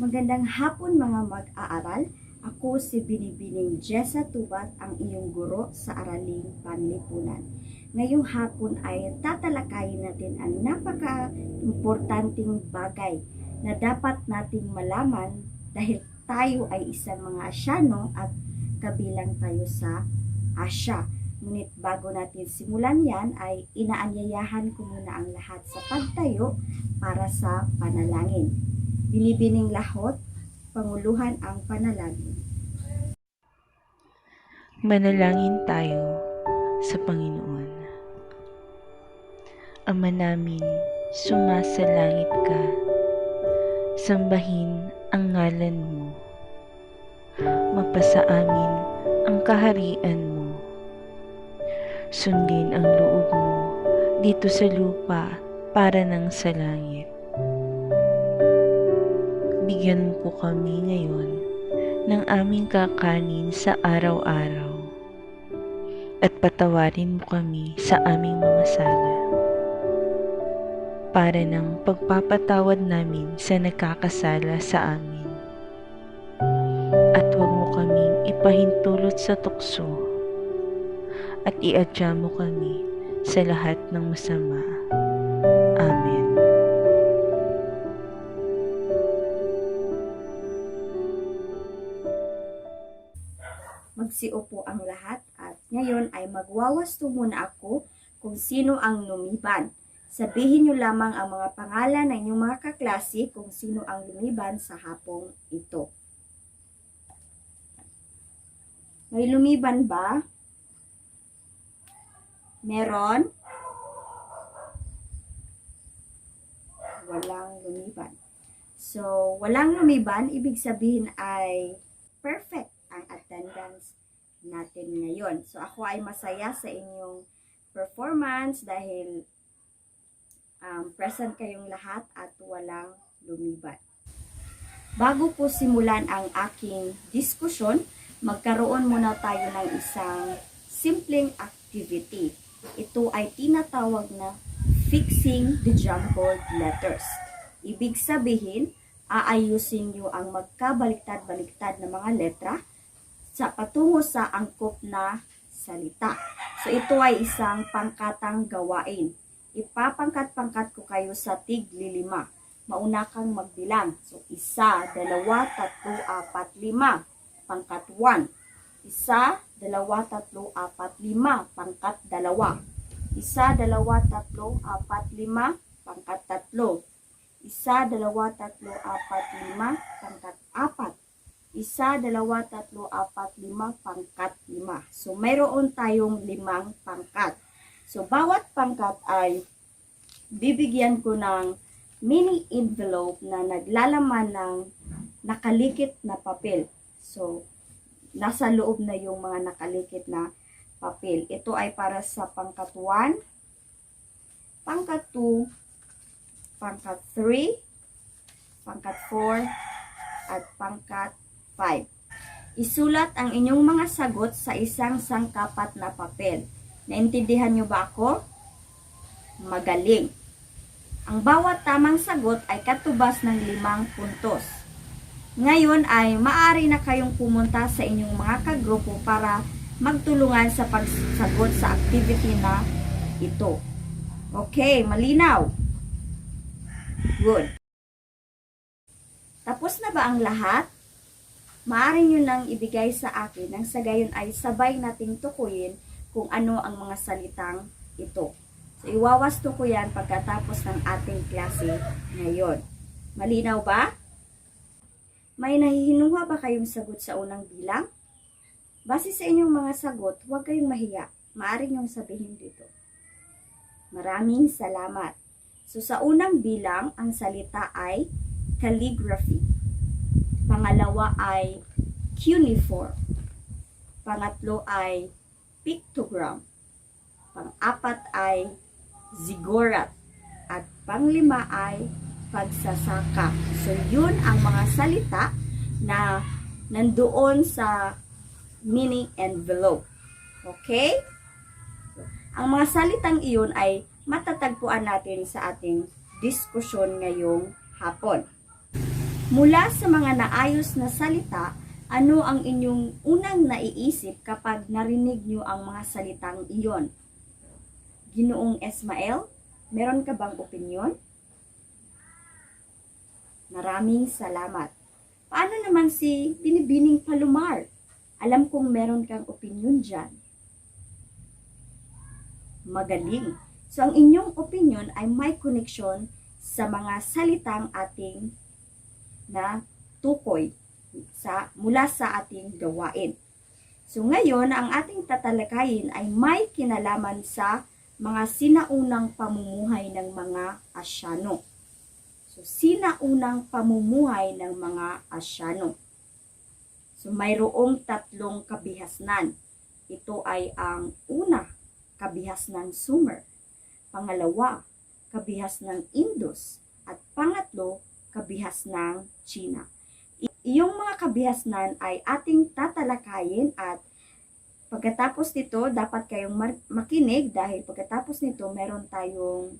Magandang hapon mga mag-aaral. Ako si Binibining Jessa Tubat, ang iyong guro sa Araling Panlipunan. Ngayong hapon ay tatalakayin natin ang napaka-importanting bagay na dapat nating malaman dahil tayo ay isang mga Asyano at kabilang tayo sa Asya. Ngunit bago natin simulan yan ay inaanyayahan ko muna ang lahat sa pagtayo para sa panalangin. Binibining lahot, Panguluhan ang panalangin. Manalangin tayo sa Panginoon. Ama namin, sumasalangit ka. Sambahin ang ngalan mo. Mapasa amin ang kaharian mo. Sundin ang loob mo dito sa lupa para nang sa langit. Bigyan mo po kami ngayon ng aming kakanin sa araw-araw at patawarin mo kami sa aming mga sala para ng pagpapatawad namin sa nagkakasala sa amin. At huwag mo kaming ipahintulot sa tukso at iadya mo kami sa lahat ng masama. Amen. Magsiupo ang lahat at ngayon ay magwawasto muna ako kung sino ang lumiban. Sabihin nyo lamang ang mga pangalan ng inyong mga kaklase kung sino ang lumiban sa hapong ito. May lumiban ba? Meron? Walang lumiban. So, walang lumiban, ibig sabihin ay perfect ang attendance natin ngayon. So, ako ay masaya sa inyong performance dahil present kayong lahat at walang lumiban. Bago po simulan ang aking diskusyon, magkaroon muna tayo ng isang simpleng activity. Ito ay tinatawag na fixing the jumbled letters. Ibig sabihin, aayusin nyo ang magkabaliktad-baliktad na mga letra sa patungo sa angkop na salita. So ito ay isang pangkatang gawain. Ipapangkat-pangkat ko kayo sa tig-5. Mauna kang magbilang. So 1, 2, 3, 4, 5. Pangkat 1. 1, 2, 3, 4, 5. Pangkat 2. 1, 2, 3, 4, 5. Pangkat 3. 1, 2, 3, 4, 5. Pangkat 4. 1, 2, 3, 4, 5, pangkat 5. So, mayroon tayong 5 pangkat. So, bawat pangkat ay bibigyan ko ng mini envelope na naglalaman ng nakalikit na papel. So, nasa loob na yung mga nakalikit na papel. Ito ay para sa pangkat 1, pangkat 2, pangkat 3, pangkat 4, at pangkat 5. Isulat ang inyong mga sagot sa isang sangkapat na papel. Naintindihan nyo ba ako? Magaling. Ang bawat tamang sagot ay katubas ng 5 puntos. Ngayon ay maaari na kayong pumunta sa inyong mga kagrupo para magtulungan sa pagsagot sa activity na ito. Okay, malinaw? Good. Tapos na ba ang lahat? Maaari nyo nang ibigay sa akin nang sa gayon ay sabay nating tukuyin kung ano ang mga salitang ito. So, iwawasto ko yan pagkatapos ng ating klase ngayon. Malinaw ba? May nahihinuha ba kayong sagot sa unang bilang? Base sa inyong mga sagot, huwag kayong mahiya. Maaari nyong sabihin dito. Maraming salamat. So, sa unang bilang, ang salita ay calligraphy. Pangalawa ay cuneiform. Pangatlo ay pictogram. Pang-apat ay ziggurat. At panglima ay pagsasaka. So, yun ang mga salita na nandoon sa mini envelope. Okay? Ang mga salitang iyon ay matatagpuan natin sa ating diskusyon ngayong hapon. Mula sa mga naayos na salita, ano ang inyong unang naiisip kapag narinig nyo ang mga salitang iyon? Ginoong Esmael, meron ka bang opinyon? Maraming salamat. Paano naman si Binibining Palomar? Alam kong meron kang opinyon dyan. Magaling. So, ang inyong opinyon ay may connection sa mga salitang ating na tukoy mula sa ating gawain. So, ngayon, ang ating tatalakayin ay may kinalaman sa mga sinaunang pamumuhay ng mga Asyano. So, sinaunang pamumuhay ng mga Asyano. So, mayroong tatlong kabihasnan. Ito ay ang una, kabihas ng Sumer. Pangalawa, kabihas ng Indus. At pangatlo, kabihas ng China. Iyong mga kabihasnan ay ating tatalakayin at pagkatapos nito, dapat kayong makinig dahil pagkatapos nito, meron tayong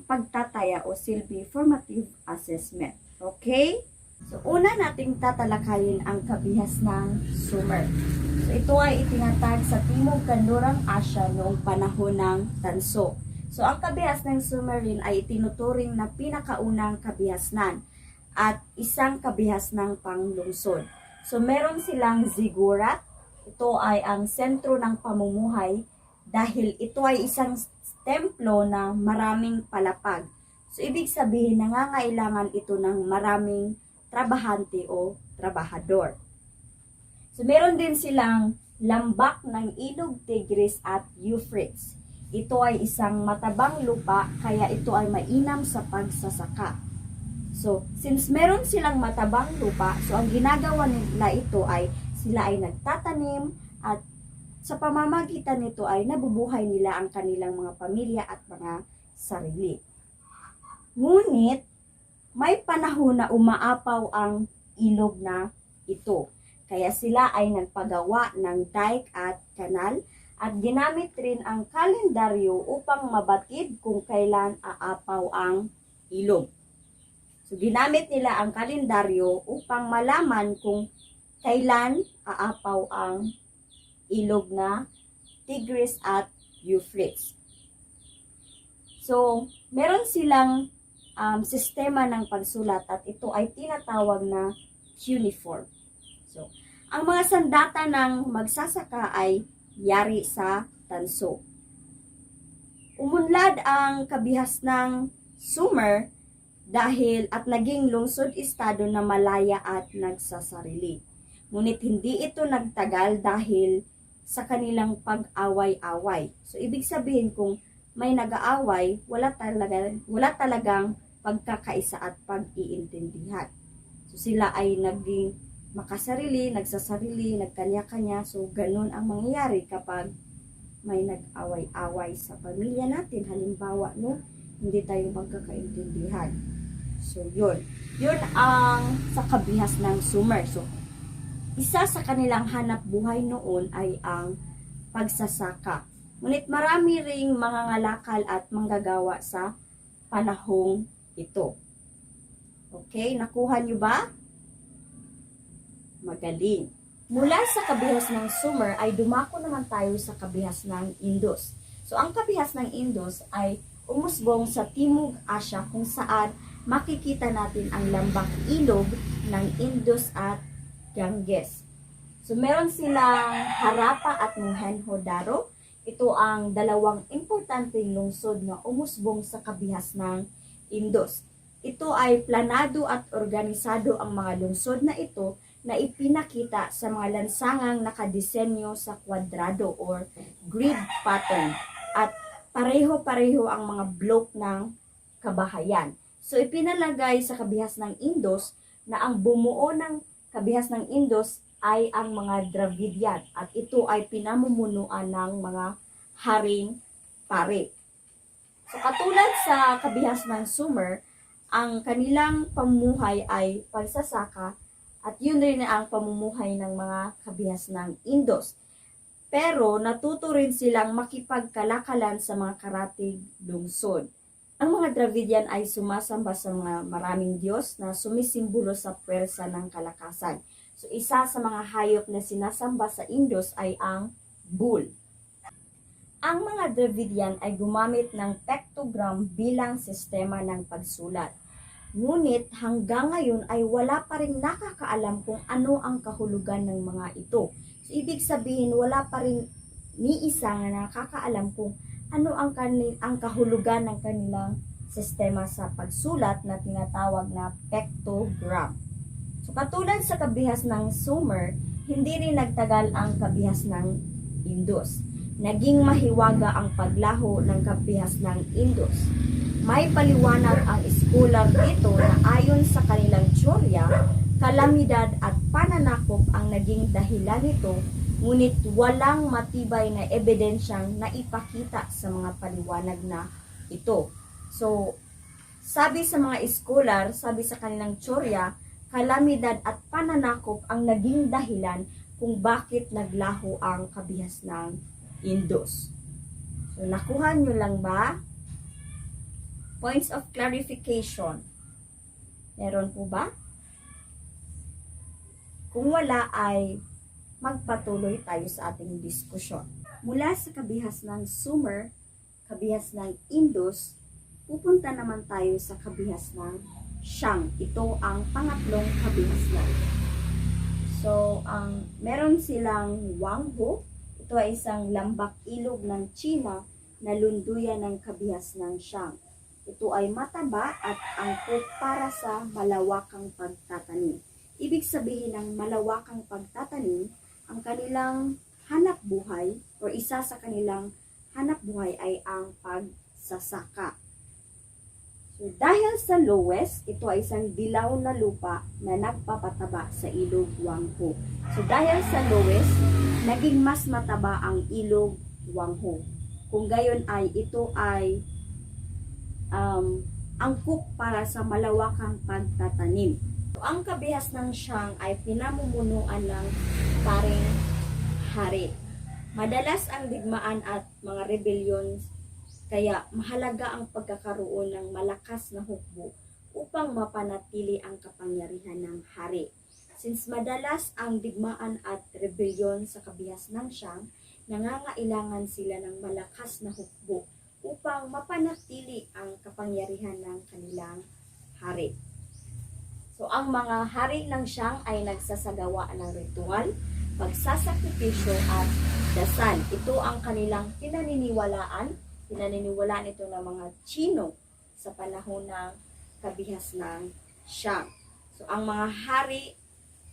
pagtataya o silbi formative assessment. Okay? So, una nating tatalakayin ang kabihas ng Sumer. So, ito ay itinatag sa Timog Kanlurang Asya noong panahon ng Tanso. So, ang kabihas ng Sumerin ay itinuturing na pinakaunang kabihasnan at isang kabihas ng panglungsod. So, meron silang ziggurat. Ito ay ang sentro ng pamumuhay dahil ito ay isang templo na maraming palapag. So, ibig sabihin, nangangailangan ito ng maraming trabahante o trabahador. So, meron din silang lambak ng Ilog Tigris at Euphrates. Ito ay isang matabang lupa, kaya ito ay mainam sa pagsasaka. So, since meron silang matabang lupa, so ang ginagawa nila ito ay sila ay nagtatanim at sa pamamagitan nito ay nabubuhay nila ang kanilang mga pamilya at mga sarili. Ngunit, may panahon na umaapaw ang ilog na ito. Kaya sila ay nagpagawa ng dike at kanal at ginamit rin ang kalendaryo upang mabatid kung kailan aapaw ang ilog. So, ginamit nila ang kalendaryo upang malaman kung kailan aapaw ang ilog na Tigris at Euphrates. So, meron silang sistema ng pagsulat at ito ay tinatawag na cuneiform. So, ang mga sandata ng magsasaka ay yari sa tanso. Umunlad ang kabihas ng Sumer dahil at naging lungsod-estado na malaya at nagsasarili. Ngunit hindi ito nagtagal dahil sa kanilang pag-away-away. So, ibig sabihin kung may nag-aaway, wala talagang pagkakaisa at pag-iintindihan. So, sila ay naging makasarili, nagsasarili, nagkanya-kanya. So, ganun ang mangyayari kapag may nag-away-away sa pamilya natin. Halimbawa, no, hindi tayo magkakaintindihan. So, yun. Yun ang sa kabihas ng Sumer. So, isa sa kanilang hanap buhay noon ay ang pagsasaka. Ngunit marami ring mga ngalakal at manggagawa sa panahong ito. Okay, nakuha nyo ba? Magaling. Mula sa kabihas ng Sumer ay dumako naman tayo sa kabihas ng Indus. So, ang kabihas ng Indus ay umusbong sa Timog Asya kung saan makikita natin ang lambak ilog ng Indus at Ganges. So, meron silang Harappa at Mohenjo-daro. Ito ang dalawang importanteng lungsod na umusbong sa kabihas ng Indus. Ito ay planado at organisado ang mga lungsod na ito na ipinakita sa mga lansangang nakadisenyo sa kwadrado or grid pattern at pareho-pareho ang mga block ng kabahayan. So, ipinalagay sa kabihas ng Indus na ang bumuo ng kabihas ng Indus ay ang mga Dravidian at ito ay pinamumunuan ng mga haring pare. So, katulad sa kabihas ng Sumer, ang kanilang pamumuhay ay pagsasaka at yun rin ang pamumuhay ng mga kabihas ng Indus. Pero natuto rin silang makipagkalakalan sa mga karatig lungsod. Ang mga Dravidian ay sumasamba sa mga maraming Diyos na sumisimbolo sa puwersa ng kalakasan. So isa sa mga hayop na sinasamba sa Indus ay ang bull. Ang mga Dravidian ay gumamit ng pictogram bilang sistema ng pagsulat. Ngunit hanggang ngayon ay wala pa rin nakakaalam kung ano ang kahulugan ng mga ito. So, ibig sabihin wala pa rin ni isa na nakakaalam kung ano ang kahulugan ng kanilang sistema sa pagsulat na tinatawag na pictogram. So katulad sa kabihas ng Sumer, hindi rin nagtagal ang kabihas ng Indus. Naging mahiwaga ang paglaho ng kabihas ng Indus. May paliwanag ang scholar dito na ayon sa kanilang teorya, kalamidad at pananakop ang naging dahilan nito, ngunit walang matibay na ebidensyang naipakita sa mga paliwanag na ito. So, sabi sa mga scholar, sabi sa kanilang teorya, kalamidad at pananakop ang naging dahilan kung bakit naglaho ang kabihas ng Indus. So, nakuha nyo lang ba? Points of clarification. Meron po ba? Kung wala ay magpatuloy tayo sa ating diskusyon. Mula sa kabihas ng Sumer, kabihas ng Indus, pupunta naman tayo sa kabihas ng Shang. Ito ang pangatlong kabihas na. So, meron silang Wanghu. Ito ay isang lambak ilog ng China na lunduyan ng kabihas ng Shang. Ito ay mataba at angkop para sa malawakang pagtatanim. Ibig sabihin ng malawakang pagtatanim, ang kanilang hanap buhay o isa sa kanilang hanap buhay ay ang pagsasaka. So, dahil sa lowest, ito ay isang dilaw na lupa na nagpapataba sa ilog Wanghu. So, dahil sa lowest, naging mas mataba ang ilog Wanghu. Kung gayon ay ito ay angkop para sa malawakang pagtatanim. So, ang kabihas ng Shang ay pinamumunuan ng paring hari. Madalas ang digmaan at mga rebellion, kaya mahalaga ang pagkakaroon ng malakas na hukbo upang mapanatili ang kapangyarihan ng hari. Since madalas ang digmaan at rebellion sa kabihas ng Shang, nangangailangan sila ng malakas na hukbo upang mapanatili ang kapangyarihan ng kanilang hari. So ang mga hari ng Shang ay nagsasagawa ng ritual, pagsasakripisyo at dasal. Ito ang kanilang pinaniniwalaan ito ng mga Chino sa panahon ng kabihas ng Shang. So, ang mga hari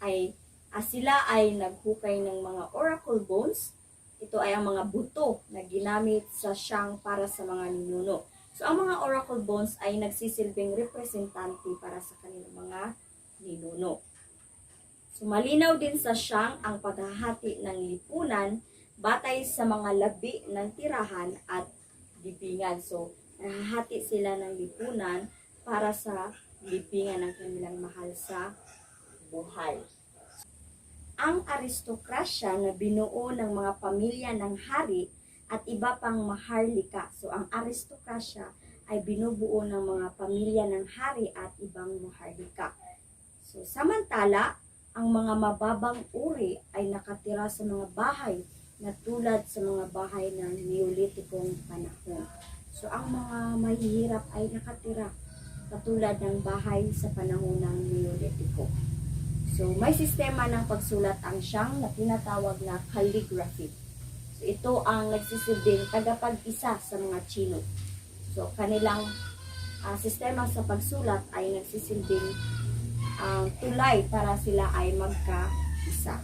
ay sila ay naghukay ng mga oracle bones. Ito ay ang mga buto na ginamit sa Shang para sa mga ninuno. So, ang mga oracle bones ay nagsisilbing representante para sa kanilang mga ninuno. So, malinaw din sa Shang ang paghahati ng lipunan batay sa mga labi ng tirahan at libingan. So, nahahati sila ng lipunan para sa libingan ng kanilang mahal sa buhay. Ang aristokrasya na binuo ng mga pamilya ng hari at iba pang maharlika. So, ang aristokrasya ay binubuo ng mga pamilya ng hari at ibang maharlika. So, samantala, ang mga mababang uri ay nakatira sa mga bahay na tulad sa mga bahay ng Neolitikong panahon. So, ang mga mahihirap ay nakatira katulad ng bahay sa panahon ng Neolitiko. So, may sistema ng pagsulat ang Shang na tinatawag na calligraphy. So, ito ang nagsisilbing tagapag-isa sa mga Chino. So, kanilang sistema sa pagsulat ay nagsisilbing tulay para sila ay magkaisa.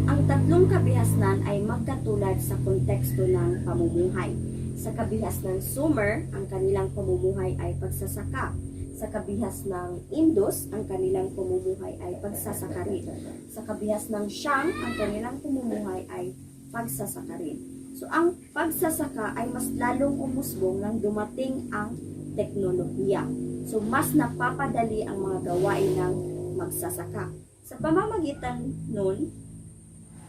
Ang tatlong kabihasnan ay magkatulad sa konteksto ng pamumuhay. Sa kabihas ng Sumer, ang kanilang pamumuhay ay pagsasaka. Sa kabihas ng Indus, ang kanilang pamumuhay ay pagsasaka rin. Sa kabihas ng Shang, ang kanilang pamumuhay ay pagsasaka rin. So, ang pagsasaka ay mas lalong umusbong nang dumating ang teknolohiya. So, mas napapadali ang mga gawain ng magsasaka. Sa pamamagitan nun,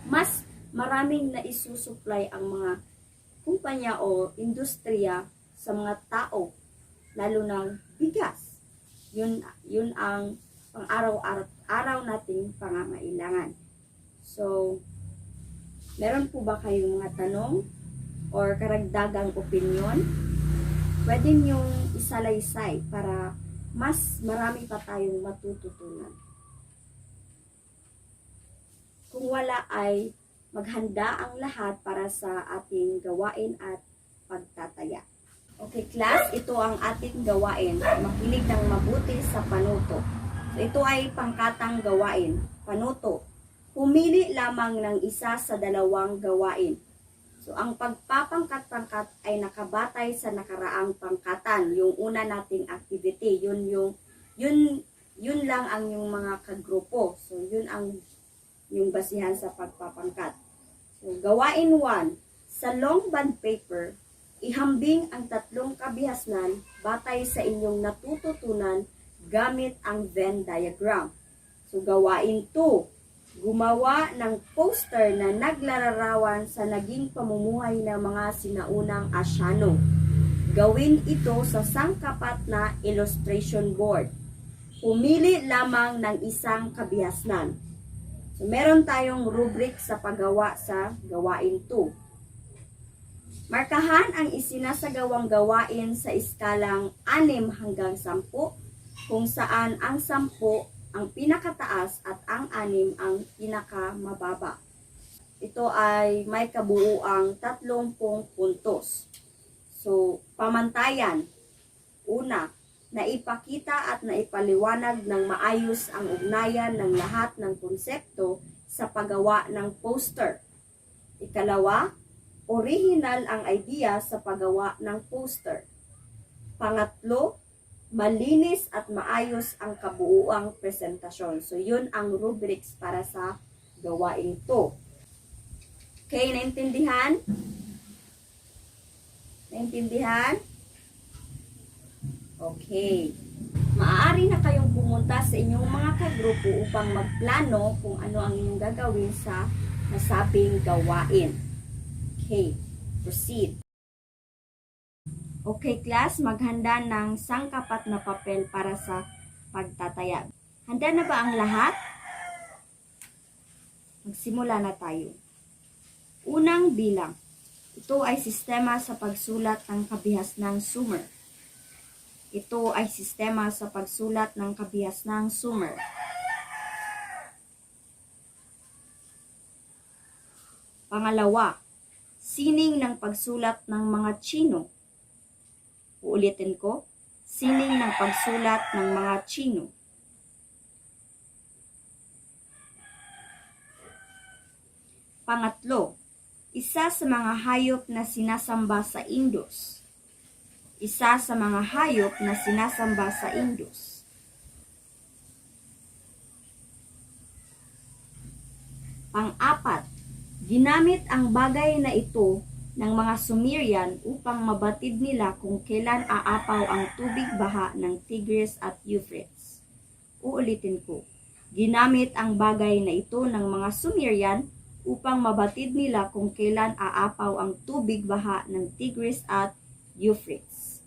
mas maraming naisusupply ang mga kumpanya o industriya sa mga tao, lalo ng bigas. Yun ang pang-araw nating pangangailangan. So, meron po ba kayong mga tanong or karagdagang opinyon? Pwede niyong isalaysay para mas marami pa tayong matututunan. Kung wala ay maghanda ang lahat para sa ating gawain at pagtataya. Okay class, ito ang ating gawain. Makinig ng mabuti sa panuto. So, ito ay pangkatang gawain. Panuto. Pumili lamang ng isa sa dalawang gawain. So, ang pagpapangkat-pangkat ay nakabatay sa nakaraang pangkatan. Yung una nating activity, yun lang ang yung mga kagrupo. So, yun ang yung basihan sa pagpapangkat. So, gawain 1. Sa long bond paper, ihambing ang tatlong kabihasnan batay sa inyong natututunan gamit ang Venn diagram. So, gawain 2. Gumawa ng poster na naglalarawan sa naging pamumuhay ng mga sinaunang Asyano. Gawin ito sa sangkapat na illustration board. Pumili lamang ng isang kabihasnan. So, meron tayong rubric sa paggawa sa gawain 2. Markahan ang isinasagawang gawain sa iskalang 6 hanggang 10, kung saan ang 10 ang pinakataas at ang 6 ang pinakamababa. Ito ay may kabuuang 30 puntos. So, pamantayan. Una, naipakita at naipaliwanag ng maayos ang ugnayan ng lahat ng konsepto sa paggawa ng poster. Ikalawa, original ang idea sa paggawa ng poster. Pangatlo, malinis at maayos ang kabuuang presentasyon. So, yun ang rubrics para sa gawain 2. Okay, naintindihan? Naintindihan? Okay. Maaari na kayong pumunta sa inyong mga kagrupo upang magplano kung ano ang inyong gagawin sa nasabing gawain. Okay, proceed. Okay class, maghanda ng sangkapat na papel para sa pagtataya. Handa na ba ang lahat? Magsimula na tayo. Unang bilang. Ito ay sistema sa pagsulat ng kabihasnang Sumer. Ito ay sistema sa pagsulat ng kabihasnang Sumer. Pangalawa, sining ng pagsulat ng mga Tsino. Uulitin ko, sining ng pagsulat ng mga Tsino. Pangatlo, isa sa mga hayop na sinasamba sa Indus. Isa sa mga hayop na sinasamba sa Indus. Pang-apat, ginamit ang bagay na ito ng mga Sumerian upang mabatid nila kung kailan aapaw ang tubig baha ng Tigris at Euphrates. Uulitin ko, ginamit ang bagay na ito ng mga Sumerian upang mabatid nila kung kailan aapaw ang tubig baha ng Tigris at Euphrates.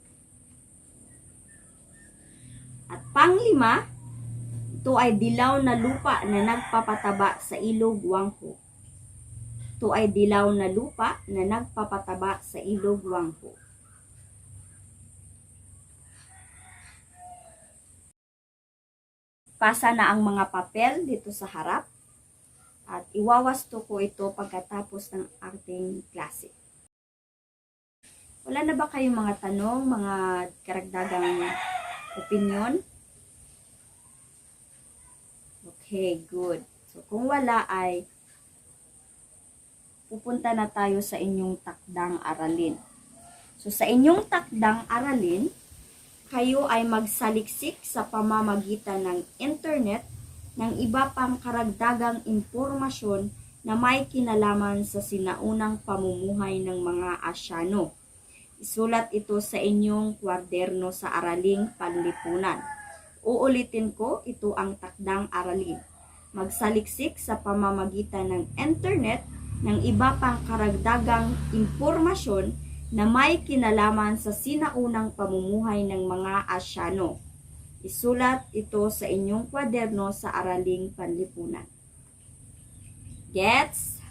At panglima, ito ay dilaw na lupa na nagpapataba sa ilog Wangho. Ito ay dilaw na lupa na nagpapataba sa ilog Wangho. Pasa na ang mga papel dito sa harap at iwawasto ko ito pagkatapos ng ating klase. Wala na ba kayong mga tanong, mga karagdagang opinion? Okay, good. So kung wala ay pupunta na tayo sa inyong takdang aralin. So sa inyong takdang aralin, kayo ay magsaliksik sa pamamagitan ng internet ng iba pang karagdagang impormasyon na may kinalaman sa sinaunang pamumuhay ng mga Asyano. Isulat ito sa inyong kwaderno sa araling panlipunan. Uulitin ko, ito ang takdang aralin. Magsaliksik sa pamamagitan ng internet ng iba pang karagdagang impormasyon na may kinalaman sa sinaunang pamumuhay ng mga Asyano. Isulat ito sa inyong kwaderno sa Araling Panlipunan. Gets?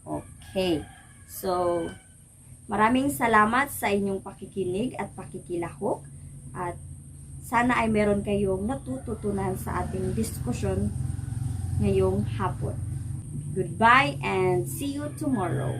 Okay. So, maraming salamat sa inyong pakikinig at pakikilahok at sana ay meron kayong natututunan sa ating diskusyon ngayong hapon. Goodbye and see you tomorrow.